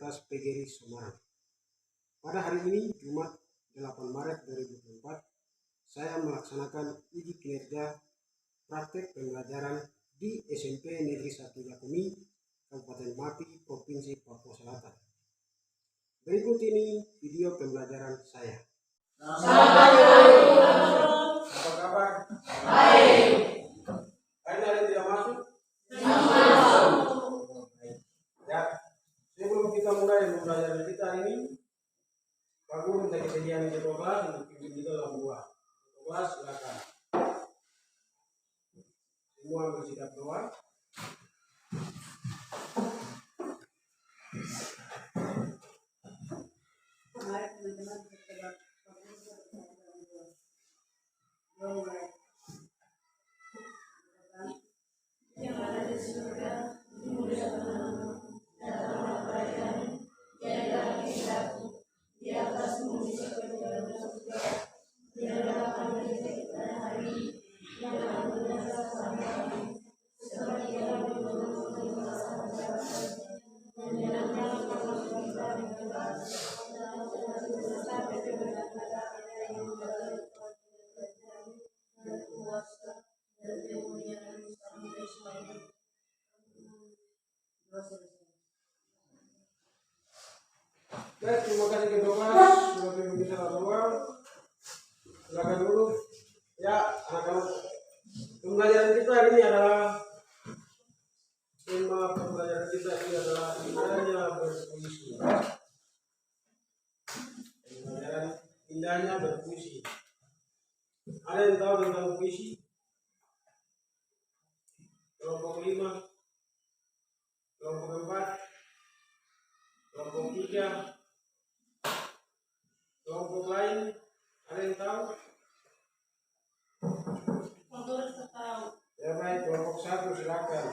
Universitas PGRI Semarang. Pada hari ini, Jumat 8 Maret 2024, saya melaksanakan uji kinerja praktek pembelajaran di SMP Negeri 1 Yakumi, Kabupaten Mapi, Provinsi Papua Selatan. Berikut ini video pembelajaran saya. Assalamualaikum. Apa kabar? Baik. Hari ini ada yang tidak masuk? Ya, sebelum kita mulai pembelajaran kita hari ini, Pak Guru minta kesediaan ketua kelas untuk pimpin kita dalam doa. Ketua kelas silakan. Semua bersikap doa. Mari teman-teman kita yang ada di surga, dimuliakan namamu, datanglah kerajaanmu, jadilah kehendakmu di atas bumi seperti dalam surga. Berikanlah kami rezeki pada hari ini, dan ampunilah kesalahan kami, seperti kami mengampuni kesalahan kami. Dan janganlah kami kita berdoa, dan jangan sampai kepada yang berdoa dan kuasa dan kemuliaan sampai selamanya. Baik, terima kasih ketua kelas sudah pimpin kita dalam doa. Silakan dulu. Ya, anak-anak. Pembelajaran kita hari ini adalah tema pembelajaran kita ini adalah indahnya berpuisi. Pembelajaran indahnya berpuisi. Ada yang tahu tentang puisi? Kelompok 5, kelompok 4, kelompok 3, kelompok lain, ada yang tahu? Menurut saya tahu, Ya baik, kelompok 1 silakan.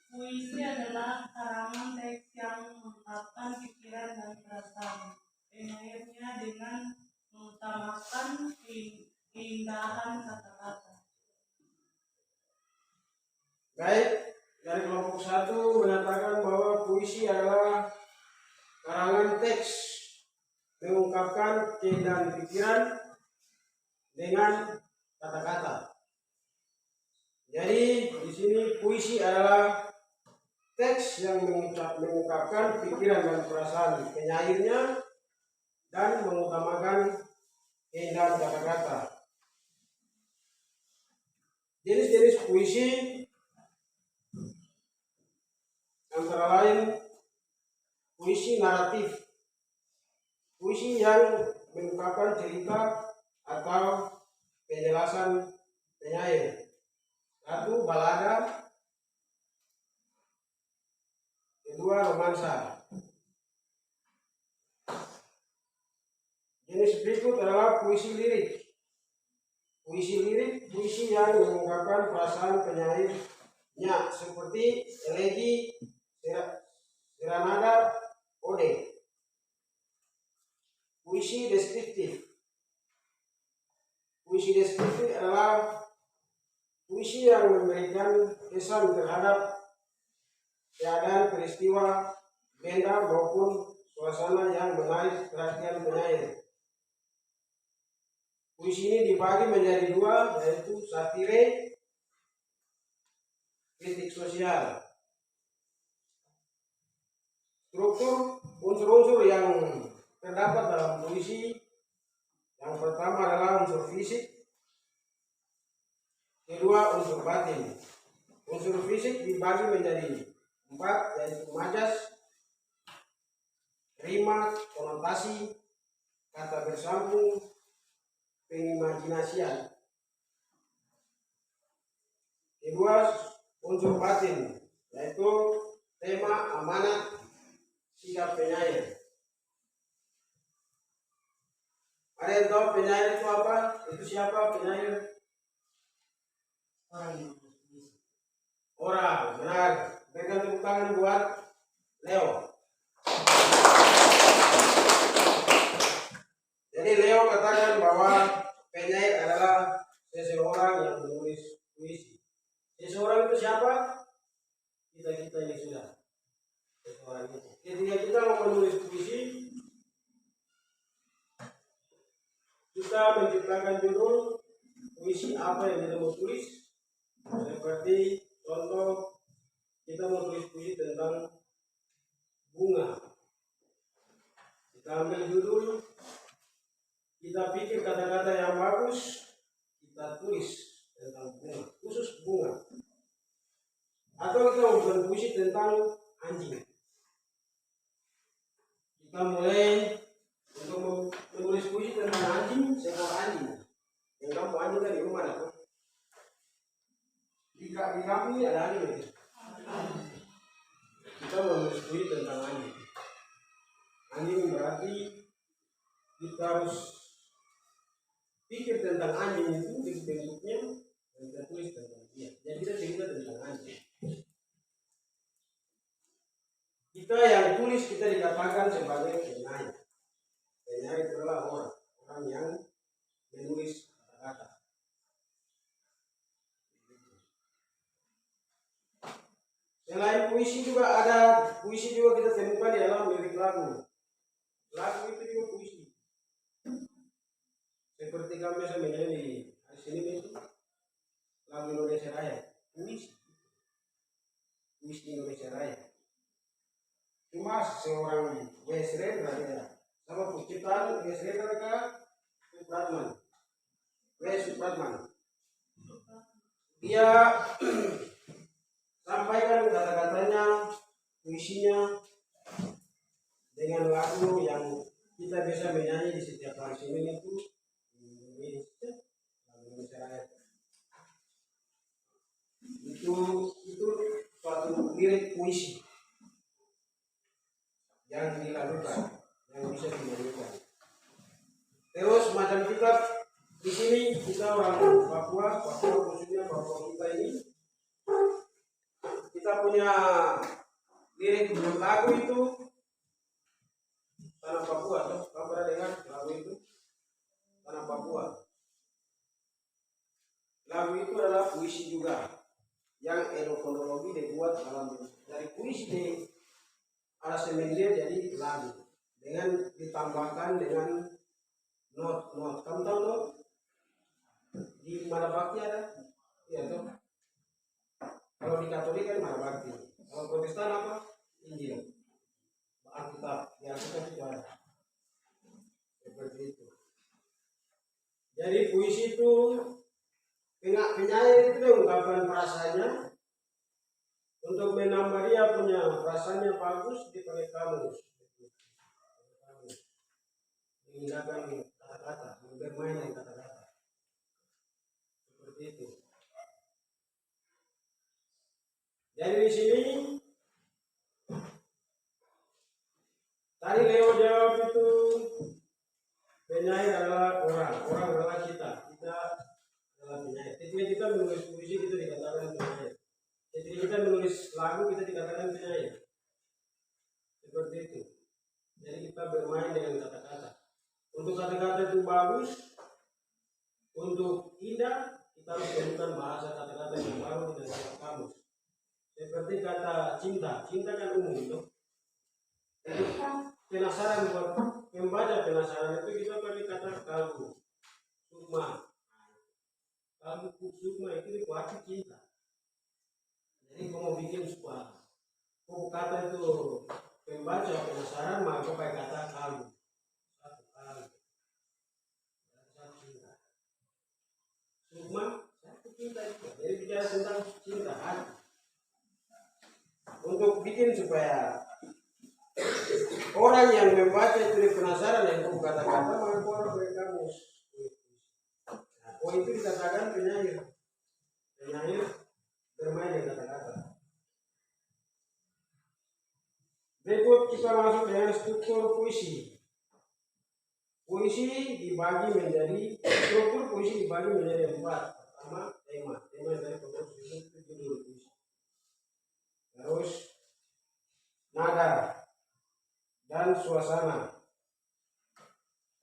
puisi adalah karangan teks yang mengungkapkan pikiran dan perasaan penyairnya dengan mengutamakan keindahan kata-kata. Baik, dari kelompok 1 mengatakan bahwa puisi adalah karangan teks mengungkapkan keindahan pikiran dengan kata-kata. Jadi di sini puisi adalah teks yang mengungkapkan pikiran dan perasaan penyairnya dan mengutamakan keindahan kata-kata. Jenis-jenis puisi antara lain puisi naratif, puisi yang mengungkapkan cerita atau penjelasan penyair. Satu, balada. Kedua, romansa. Jenis berikut adalah puisi lirik. Puisi lirik, puisi yang mengungkapkan perasaan penyairnya seperti elegi, serenada, ode. Puisi deskriptif. Puisi deskriptif adalah puisi yang memberikan kesan terhadap keadaan, peristiwa, benda maupun suasana yang menarik perhatian penyair. Puisi ini dibagi menjadi dua, yaitu satire, kritik sosial. Struktur unsur-unsur yang terdapat dalam puisi, yang pertama adalah unsur fisik, kedua unsur batin. Unsur fisik dibagi menjadi 4, yaitu majas, rima, konotasi, kata bersambung, pengimajinasian. Kedua, unsur batin, yaitu tema, amanat, sikap penyair. Ada yang tahu penyair itu apa? Itu siapa penyair? Orang, benar. Berikan tepuk tangan buat Leo. Jadi Leo katakan bahwa penyair adalah seseorang yang menulis puisi. Seseorang itu siapa? Kita ini sudah seseorang itu. kenakan judul puisi apa yang kita mau tulis. Seperti contoh, kita mau tulis puisi tentang bunga. Kita ambil judul, kita pikir kata-kata yang bagus, kita tulis tentang bunga, khusus bunga. Atau kita mau buat puisi tentang anjing. Kita mulai untuk menulis puisi tentang anjing, seekor anjing. Yang kamu anjing kan di rumah ada tuh. Di kami ada anjing. Kita menulis puisi tentang anjing. Anjing berarti kita harus pikir tentang anjing itu, bentuknya, dan kita tulis tentang dia. Jadi kita cerita tentang anjing. Kita yang tulis kita dikatakan sebagai penyair. Penyair itu adalah orang yang menulis kata-kata. Selain puisi juga ada puisi juga kita temukan di dalam lirik lagu. Lagu itu juga puisi. Seperti kami biasa menyanyi di hari Senin itu lagu Indonesia Raya, puisi. Puisi Indonesia Raya. Cuma seorang Wesley berada sama penciptaan Wesley mereka Supratman. Supratman. Dia sampaikan kata-katanya, puisinya dengan lagu yang kita bisa menyanyi di setiap hari Senin itu lagu Indonesia Raya. Itu suatu lirik puisi yang dilakukan, yang bisa dinyanyikan. Terus macam kita di sini kita orang Papua khususnya Papua kita ini, kita punya lirik lagu itu Tanah Papua. Kamu pernah dengar lagu itu Tanah Papua? Lagu itu adalah puisi juga yang etnologi dibuat dari puisi ada semendir jadi lagu dengan ditambahkan dengan not. Kamu tahu not? Di Madabakti ada? Iya tuh. Kalau di Katolik kan Madabakti. Kalau Protestan apa? Injil. Alkitab. Ya Alkitab itu ada. Seperti itu. Jadi puisi itu penyair itu mengungkapkan perasaannya. Untuk menambah dia punya rasanya bagus dipakai kamus. Menggunakan kata-kata, bermain dengan kata-kata. Seperti itu. Jadi di sini tadi Leo jawab itu penyair adalah orang adalah kita adalah penyair. Ketika kita menulis puisi kita dikatakan penyair. Ketika kita menulis lagu kita dikatakan penyair. Seperti itu. Jadi kita bermain dengan kata-kata. Untuk kata-kata itu bagus, untuk indah kita harus temukan bahasa kata-kata yang baru dan kamus. Seperti kata cinta kan umum itu. Penasaran buat membaca penasaran itu kita pakai kata kalbu, sukma. Kalbu sukma itu dikuati cinta. Jadi kalau mau bikin supaya kata itu pembaca penasaran maka pakai kata kalbu. Satu cinta. Sukma satu cinta itu. Jadi bicara tentang cinta hati. Untuk bikin supaya orang yang membaca itu penasaran yang itu kata-kata maka orang berkamus. Itu dikatakan penyair. Penyair bermain dengan kata-kata. Berikut kita masuk dengan struktur puisi. Struktur puisi dibagi menjadi 4. Pertama, tema dari komposisi itu judul puisi. Terus nada dan suasana.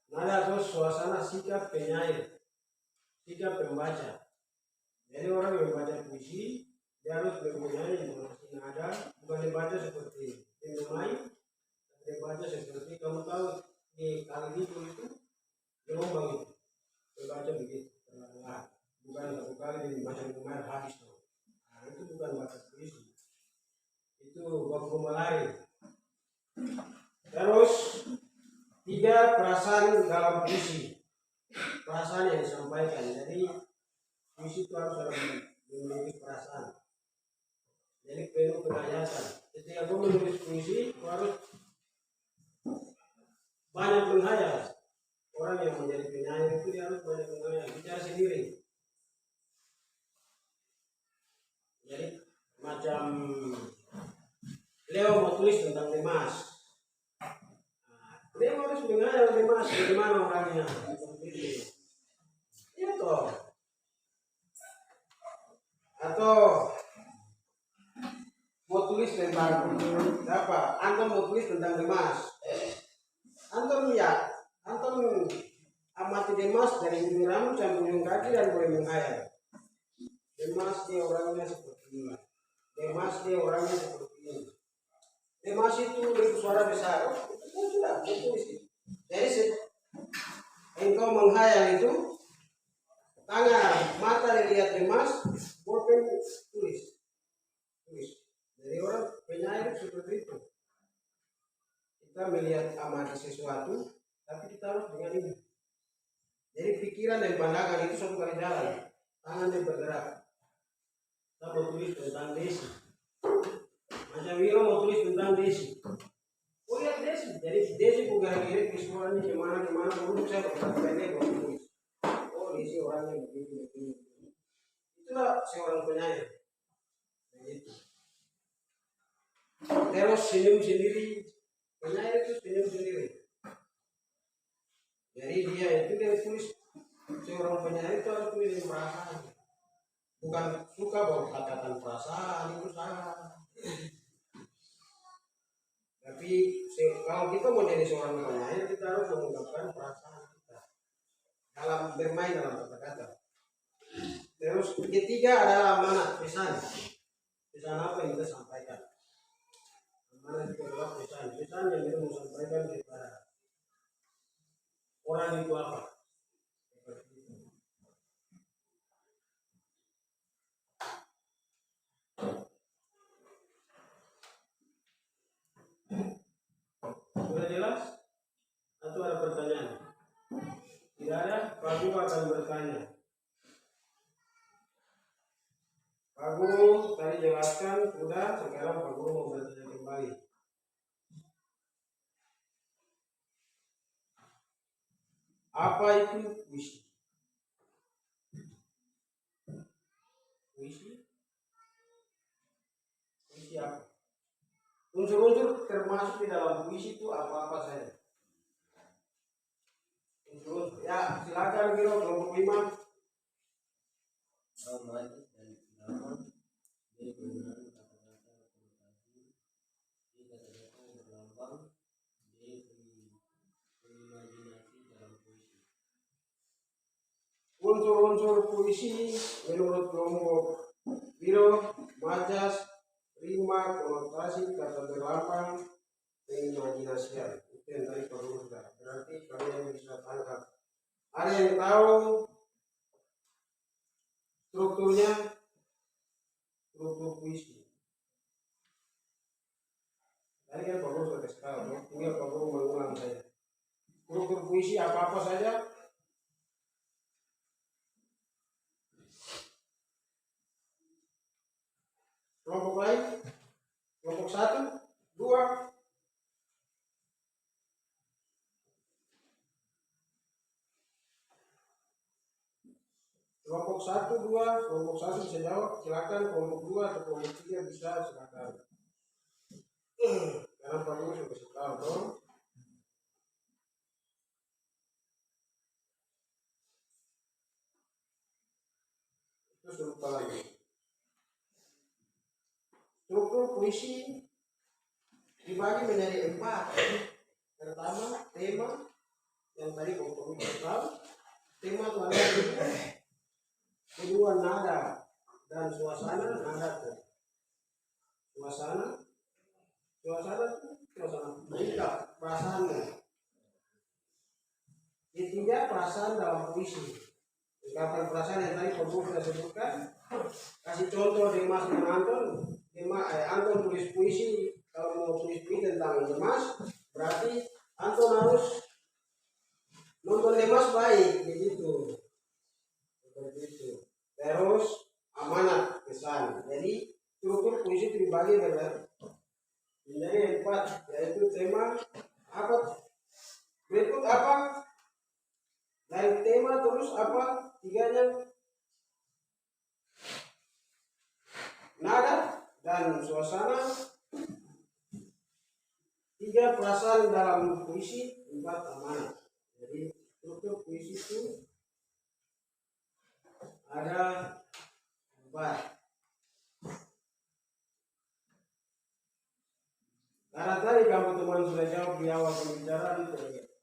Nada atau suasana sikap penyair, sikap pembaca. Jadi orang yang membaca puisi dia harus mempunyai informasi nada, bukan dibaca seperti pemain, dibaca seperti kamu tahu di kali itu gelombang itu baca begitu, bukan satu kali macam kemarin habis tuh. Nah, itu bukan bakat puisi, itu baku melari. Terus tiga perasaan dalam puisi, perasaan yang disampaikan. Jadi puisi itu harus ada memiliki perasaan. Jadi penuh kehayatan. Ketika gue menulis puisi, gue harus banyak menghayal. Orang yang menjadi penyair itu dia harus banyak menghayal, bicara sendiri. Jadi macam Leo mau tulis tentang Demas, dia harus menghayal Demas bagaimana orangnya. Iya toh. Atau mau tulis tentang apa? Anton mau tulis tentang Demas. Anton lihat, Anton amati Demas dari ujung rambut sampai ujung kaki dan boleh menghayal. Demas dia orangnya seperti ini. Demas dia orangnya seperti ini. Demas itu bersuara besar. Itu sudah tulis. Jadi engkau menghayal itu, tangan mata dilihat Demas, boleh tulis. Jadi orang penyair seperti itu. Kita melihat amati sesuatu, tapi kita harus dengan ini. Jadi pikiran dan pandangan itu satu kali jalan. Tangan yang bergerak. Kita mau tulis tentang Desi. Macam Wiro mau tulis tentang Desi. Oh lihat Desi. Jadi Desi bukan kiri kesuaranya kemana dulu saya berkata pendek mau tulis. Oh Desi orangnya begini. Itulah seorang penyair. Begitu. Terus senyum sendiri. Penyair itu senyum sendiri. Jadi dia tulis seorang penyair itu harus tulis perasaan. Bukan suka baru katakan perasaan itu salah. Tapi kalau kita mau jadi seorang penyair kita harus mengungkapkan perasaan kita dalam bermain dalam kata-kata. Terus ketiga adalah amanat, pesan. Pesan apa yang kita sampaikan? Amanat itu adalah pesan yang kita mau sampaikan kepada orang itu apa? Sudah jelas? Atau ada pertanyaan? Tidak ada? Pak Guru akan bertanya. Pak Guru tadi jelaskan sudah, sekarang Pak Guru mau bertanya kembali. Apa itu puisi? Puisi? Puisi apa? Unsur-unsur termasuk di dalam puisi itu apa-apa saja. Unsur-unsur. Ya, silakan Biro kelompok 5. Romantis dan drama, dia penggunaan kata-kata representasi, dia kata-kata yang berlambang, dia berimajinasi dalam puisi. Unsur-unsur puisi menurut kelompok Biro, majas, rima, konotasi, kata berlambang, imajinasian. Itu yang tadi perlu sudah. Berarti kalian bisa tangkap. Ada yang tahu strukturnya? Struktur puisi. Tadi kan Pak Guru sudah kasih tahu, tinggal Pak Guru mengulang saja. Struktur puisi apa-apa saja. Kelompok lain? Kelompok 1, 2. Kelompok 1, 2, kelompok 1 bisa jawab, silakan. Kelompok 2 atau kelompok 3 bisa, silakan. Karena Pak Guru sudah kasih tahu dong. Itu struktur lagi. Struktur puisi dibagi menjadi 4. Pertama, tema yang tadi Bapak tahu. Tema itu ada dua. Kedua, nada dan suasana. Nada itu suasana berita perasaannya. Ketiga, perasaan dalam puisi. ungkapan perasaan yang tadi Pak Guru sudah sebutkan. Kasih contoh Demas dan Anton. Anton tulis puisi, kalau mau tulis puisi tentang Demas, berarti Anton harus nonton Demas baik, begitu. Seperti itu. Terus amanat pesan. Jadi struktur puisi itu dibagi menjadi 4, yaitu tema apa, berikut apa, dan tema terus apa, tiganya nada dan suasana, 3 perasaan dalam puisi, 4 amanat. Jadi struktur puisi itu ada 4. Karena tadi kamu teman sudah jawab di awal pembicaraan,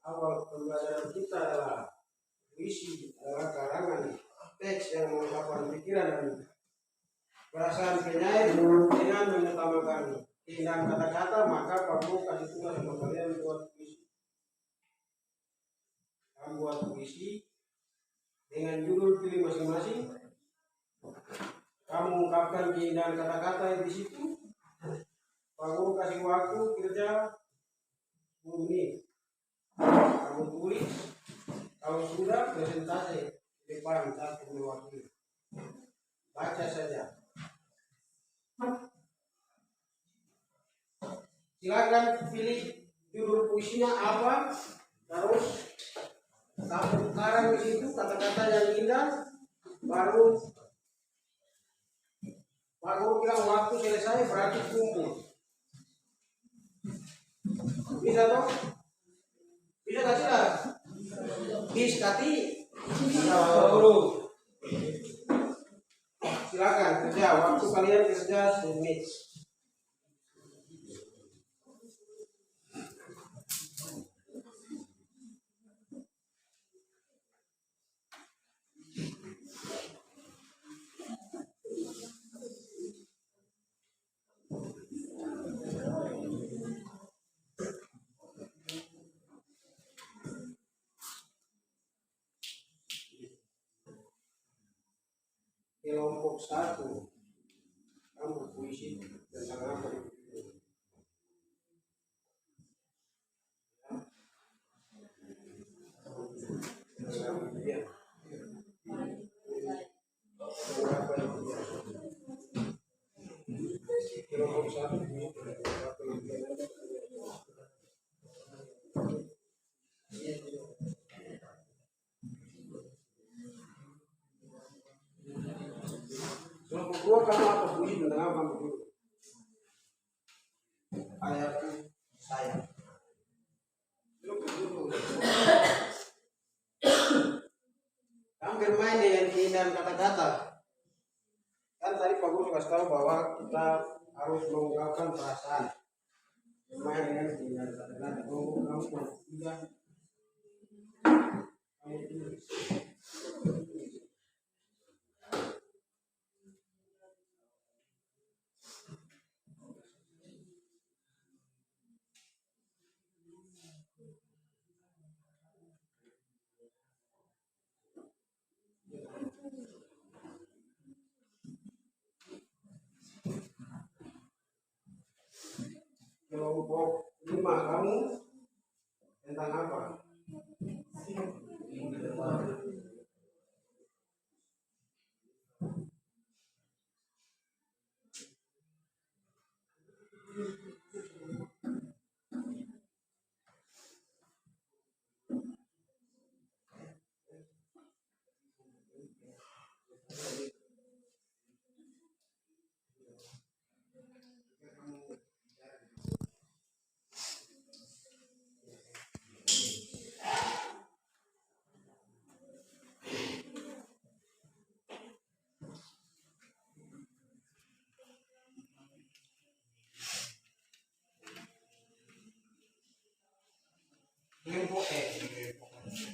awal pembelajaran kita adalah puisi adalah karangan teks yang mengungkapkan pikiran dan perasaan penyair dengan mengutamakan keindahan kata-kata, maka kamu kasih tugas sama kalian buat puisi. Kamu buat puisi dengan judul pilih masing-masing. Kamu ungkapkan keindahan kata-kata di situ. Pak Guru kasih waktu kerja 10 menit. Kamu tulis, kalau sudah presentasi di depan satu mewakili. Baca saja. Silakan pilih judul puisinya apa, terus kamu karang di situ kata-kata yang indah, baru Pak Guru bilang waktu selesai berarti kumpul. Bisa toh? Bisa gak sih lah? Bis kati? Silakan kerja, waktu kalian kerja 10 menit. Kelompok 1, kamu puisi tentang apa? Kelompok 1 kelompok 2 kamu apa puisi tentang apa dulu? Ayahku sayang. Kamu bermain dengan keindahan kata-kata. Kan tadi Pak Guru kasih tahu bahwa kita harus mengungkapkan perasaan. Bermain dengan keindahan kata-kata. Kamu tidak. Kamu tulis. Kelompok 5 kamu tentang apa?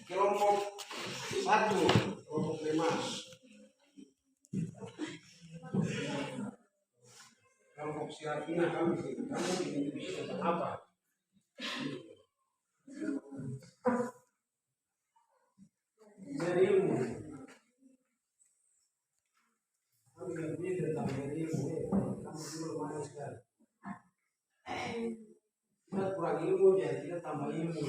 Kelompok 1, kelompok 5. Kelompok Sirafina kamu bikin puisi tentang apa? Dari ilmu. tambah ilmu.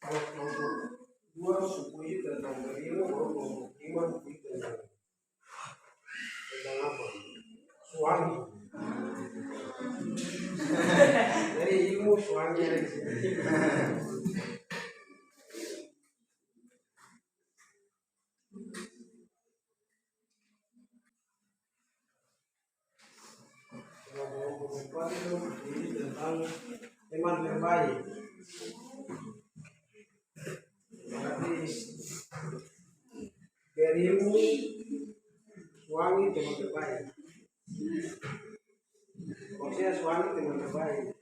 Kalau kelompok 2 supui tentang berilmu, baru kelompok 5 supui tentang apa? Suami. Jadi ilmu suami ada di sini. Kalau kelompok 4 itu ini tentang teman terbaik. Berarti berilmu suami teman terbaik. Maksudnya suami teman terbaik.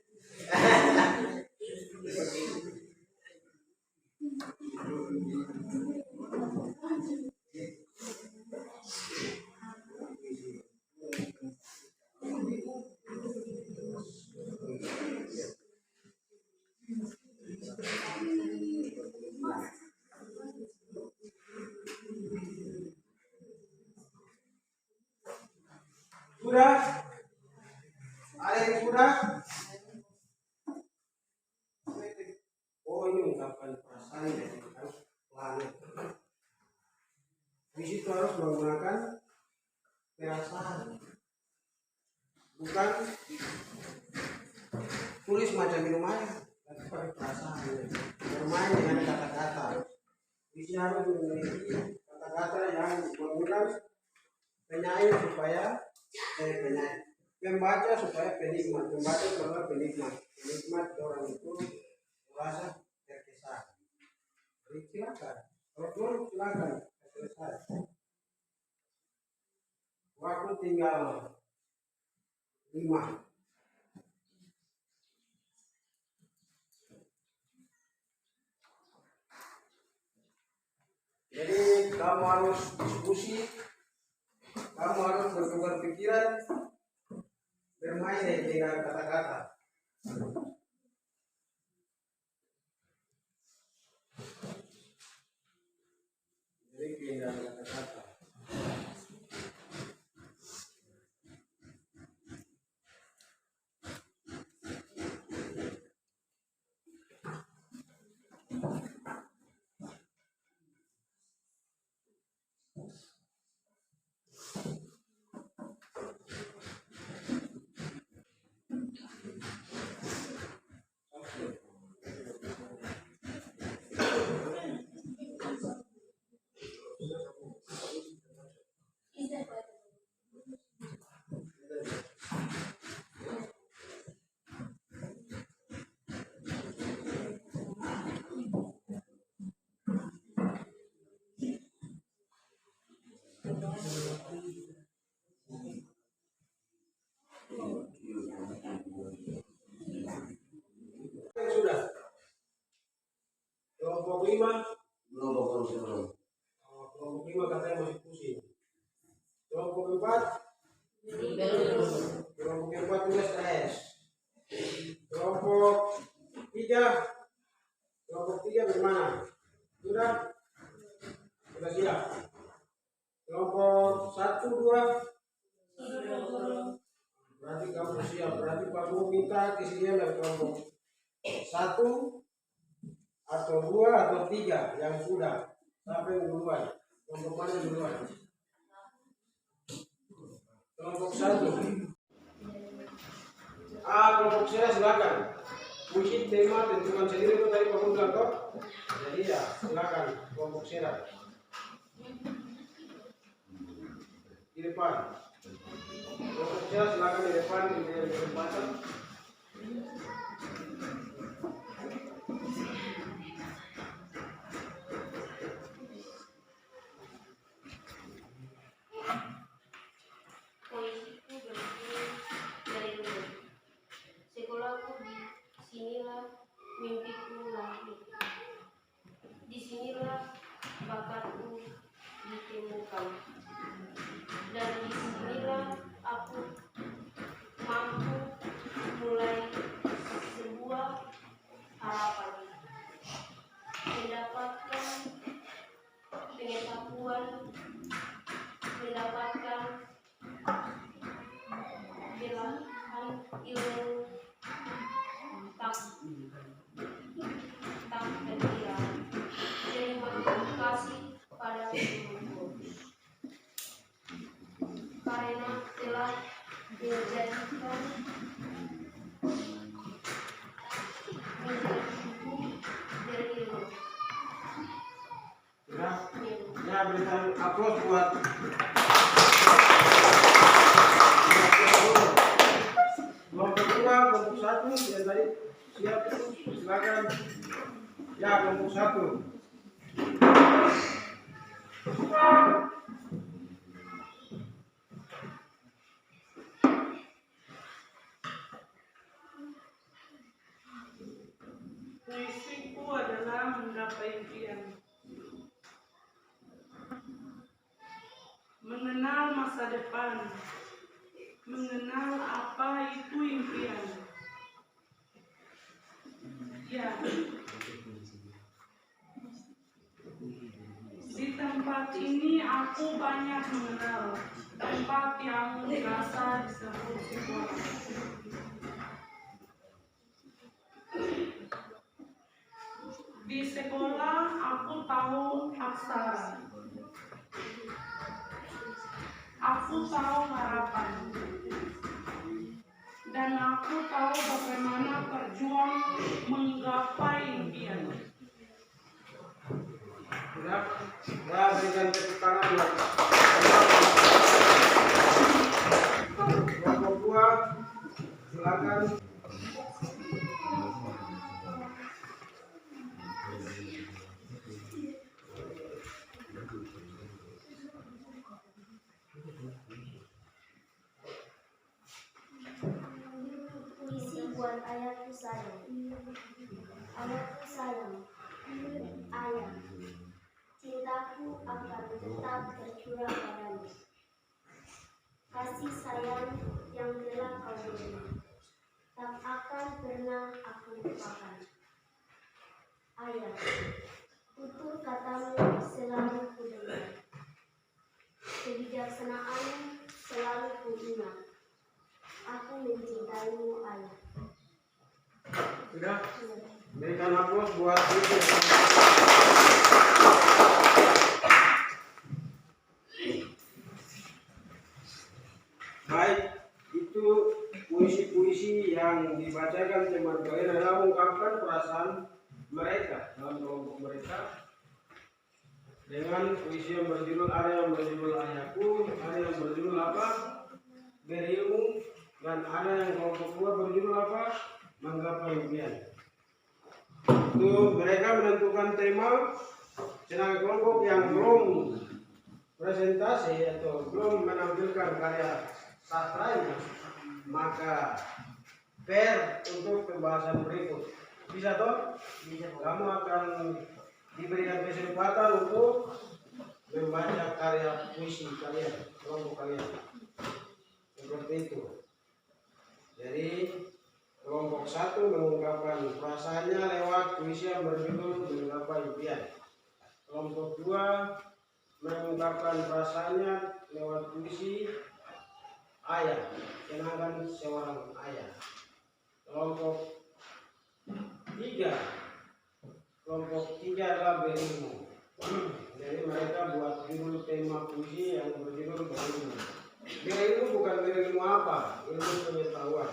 Sudah? Ada yang sudah? Oh, ini ungkapan perasaan yang harus langit. Di situ harus menggunakan perasaan, bukan tulis macam minum air, tapi pakai perasaan. Bermain dengan kata-kata. Di sini harus memiliki kata-kata yang mengundang penyair supaya pembaca supaya penikmat. Pembaca adalah penikmat. Penikmat orang itu merasa terkesan. Jadi silakan. Kalau belum silakan. Selesai. Waktu tinggal 5. Jadi kamu harus diskusi, kamu harus bertukar pikiran, bermain dengan kata-kata. Jadi dengan kata-kata. Sudah. Kelompok 5 belum. Kelompok 5 katanya masih pusing. Kelompok 4 juga stres. Kelompok 3 bagaimana? Sudah siap. Kelompok 1, 2 berarti kamu siap. Berarti kamu minta kesediaan dari kelompok 1 atau 2 atau 3 yang sudah sampai duluan. Kelompok mana duluan? Kelompok 1. Kelompok saya silakan. Musik tema tentukan sendiri itu tadi kamu bilang kok. Jadi ya silakan kelompok saya di depan. Kelompok saya silakan di depan di kesempatan. Sekolahku di sinilah, mimpiku Saya berikan aplaus buat kelompok 2, kelompok 1 yang tadi siap, silakan. Ya, kelompok 1. Puisiku adalah menggapai impian. Mengenal masa depan, mengenal apa itu impian. Ya, di tempat ini aku banyak mengenal tempat yang biasa disebut sekolah. Di sekolah aku tahu aksara, aku tahu harapan, dan aku tahu bagaimana berjuang menggapai impian. Ya, saya berikan tepuk tangan buat kelompok 2. Silakan. Puisi buat ayahku sayang. Ayahku sayang. Ayah, cintaku akan tetap tercurah padamu. Kasih sayang yang telah kau beri tak akan pernah aku lupakan. Ayah, tutur katamu selalu kudengar. Kebijaksanaanmu selalu kuingat. Aku mencintaimu, ayah. Sudah, berikan aplaus buat itu. Baik, itu puisi-puisi yang dibacakan teman kalian adalah mengungkapkan perasaan mereka dalam kelompok mereka dengan puisi yang berjudul, ada yang berjudul Ayahku, ada yang berjudul apa? Berilmu, dan ada yang kelompok 2 berjudul apa? Menggapai impian. Itu mereka menentukan tema, sedangkan kelompok yang belum presentasi atau belum menampilkan karya sastranya, maka fair untuk pembahasan berikut. Bisa toh? Bisa. Kamu akan diberikan kesempatan untuk membaca karya puisi kalian, kelompok kalian. Seperti itu. Jadi kelompok 1 mengungkapkan perasaannya lewat puisi yang berjudul Menggapai Impian. Kelompok 2 mengungkapkan perasaannya lewat puisi Ayah, kenangan seorang ayah. Kelompok 3 adalah Berilmu. Jadi mereka buat judul tema puisi yang berjudul Berilmu. Berilmu bukan berilmu apa? Ilmu pengetahuan.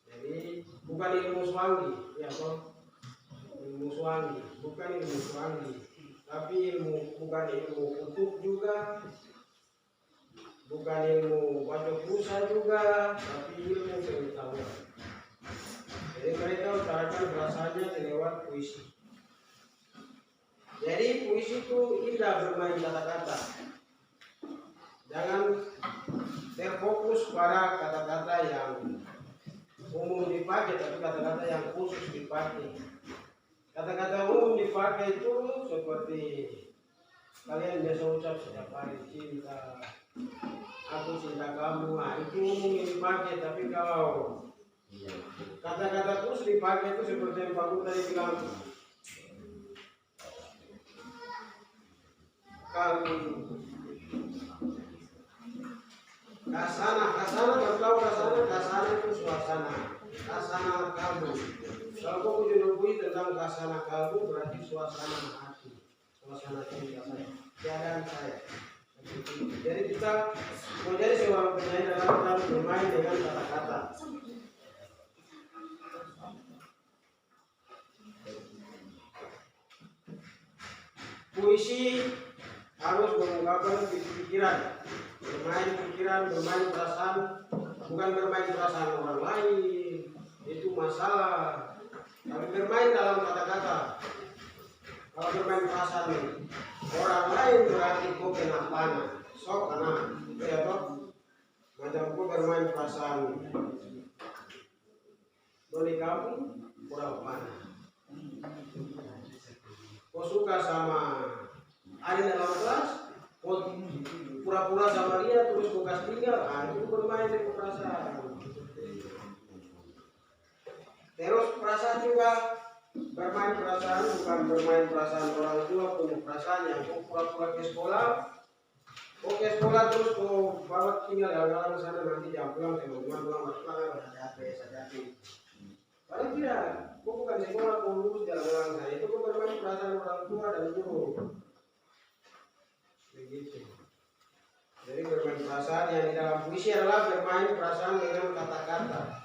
Jadi bukan ilmu swangi, ya toh? Ilmu swangi, bukan ilmu swangi. Tapi bukan ilmu kutub juga, bukan ilmu baca busa juga, tapi ilmu pengetahuan. Jadi mereka utarakan bahasanya lewat puisi. Jadi puisi itu indah bermain kata-kata. Jangan terfokus pada kata-kata yang umum dipakai, tapi kata-kata yang khusus dipakai. Kata-kata umum dipakai itu seperti kalian biasa ucap setiap hari, cinta, aku cinta kamu. Nah, itu umum yang dipakai. Tapi kalau kata-kata khusus dipakai itu seperti yang Pak Guru tadi bilang, kalau kasana itu suasana, kasana kalbu. Kalau kau menjumpai tentang kasana kalbu berarti suasana hati, suasana cinta saya, keadaan saya. Jadi kita mau jadi seorang penyanyi dalam kita bermain dengan kata-kata. Puisi harus mengungkapkan pikiran, bermain perasaan, bukan bermain perasaan orang lain, itu masalah. Tapi bermain dalam kata-kata. Kalau bermain perasaan orang lain berarti kau kena panah, sok kena, ya toh. Macam kau bermain perasaan doni kamu kurang panah. Kau suka sama ada dalam kelas, kau pura-pura sama dia terus kau kasih tinggal, itu bermain dengan perasaan. Terus perasaan juga bermain perasaan, bukan bermain perasaan orang tua punya perasaan yang kau pura-pura ke sekolah. Kau ke sekolah terus kau bawa tinggal dalam sana, nanti jam pulang teman-teman pulang sajati. Paling tidak, kau bukan sekolah, kau lulus jalan-jalan sana. Itu kau bermain perasaan orang tua dan guru. Begitu. Jadi bermain perasaan yang di dalam puisi adalah bermain perasaan dengan kata-kata.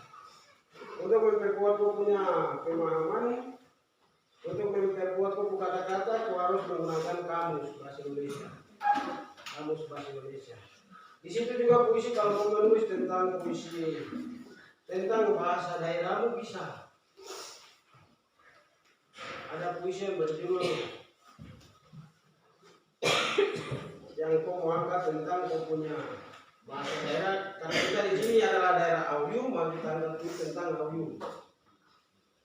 Untuk memperkuat kau punya pemahaman, untuk memperkuat kau kata-kata, kau harus menggunakan kamus bahasa Indonesia. Kamus bahasa Indonesia. Di situ juga puisi, kalau kau menulis tentang puisi tentang bahasa daerahmu bisa. Ada puisi yang berjudul yang kau mau angkat tentang kau punya bahasa daerah. Karena kita di sini adalah daerah Auyu, maka kita angkat tentang Auyu.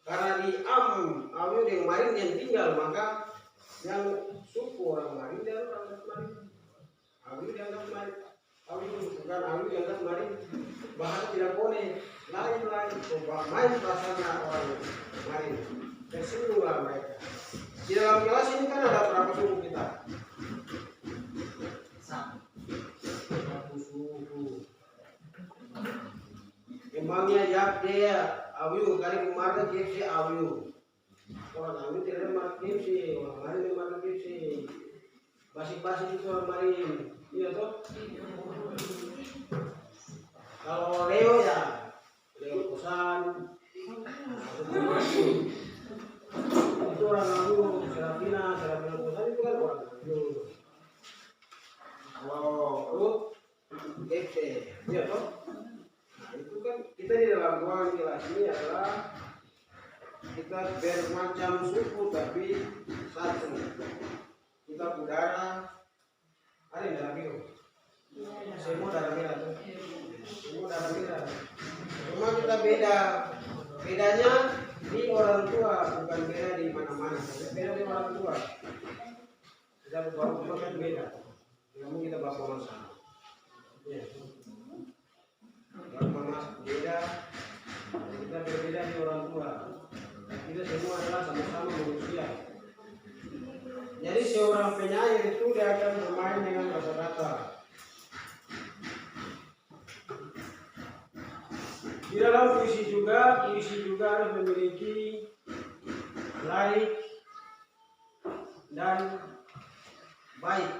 Karena di Auyu yang Marin yang tinggal, maka yang suku orang Marin dan orang Marin. Auyu dianggap Marin. Auyu bukan Auyu dianggap Marin. Bahasa tidak boleh lain. Main bahasanya orang Marin. Tersinggungan mereka. Di dalam kelas ini kan ada berapa suku kita? Satu suku. Emangnya yak dia Auyu kali kemarin kipsi Auyu. Orang Auyu tidak ada kipsi, orang Marin ada kipsi. Basi-basi itu orang Marin. Iya toh? Kalau Leo ya Leo Kosan. Itu orang Auyu, Serafina Kosan itu kan orang Auyu. Kalau Ruth, Ekte, iya toh? Nah itu kan kita di dalam ruangan kelas ini adalah kita bermacam suku tapi satu. Kita udara, ada yang darah biru. Semua darah merah tuh. Semua darah merah. Cuma kita bedanya di orang tua, bukan beda di mana-mana. Beda di orang tua. Kita orang tua kan beda. Kamu kita bapak masa. Ya. Bapak mas beda. Kita berbeda di orang tua. Kita semua adalah sama-sama manusia. Jadi seorang penyair itu dia akan bermain dengan kata-kata. Di dalam puisi juga harus memiliki laik dan baik.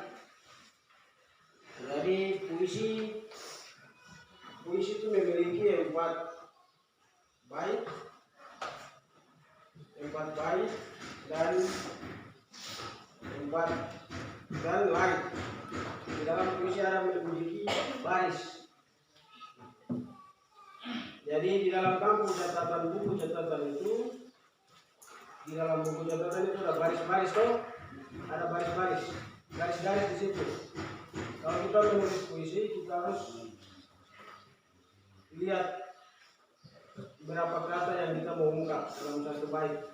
Jadi puisi itu memiliki empat baik dan lain. Di dalam puisi ada memiliki baris. Jadi di dalam buku catatan itu, di dalam buku catatan itu ada baris-baris toh, ada baris-baris, garis-garis di situ. Kalau kita menulis puisi, kita harus lihat berapa kata yang kita mau ungkap dalam satu bait.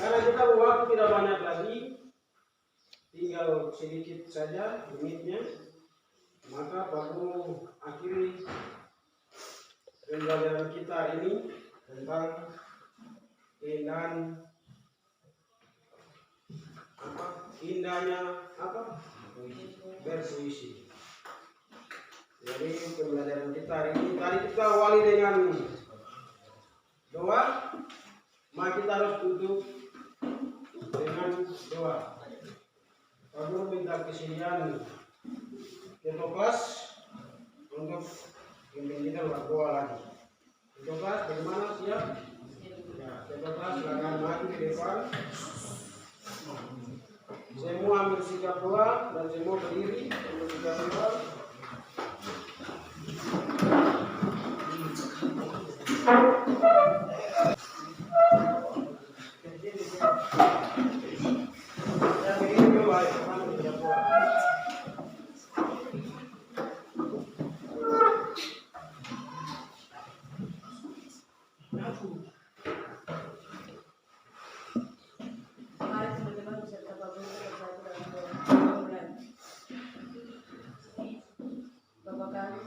Karena kita waktu tidak banyak lagi, tinggal sedikit saja menitnya, maka baru akhiri pembelajaran kita ini tentang indahnya berpuisi. Jadi pembelajaran kita hari ini tadi kita awali dengan doa, maka kita harus tutup dengan doa. Lalu minta kesediaan ketua kelas untuk pimpin kita berdoa lagi. Ketua kelas bagaimana siap? Bapak silakan maju di depan. Semua ambil sikap doa dan semua berdiri ambil sikap doa. Yang berdiri dulu, ayo, ambil sikap doa. Mari teman-teman beserta Bapak Guru bersatu dalam doa. Bapak kami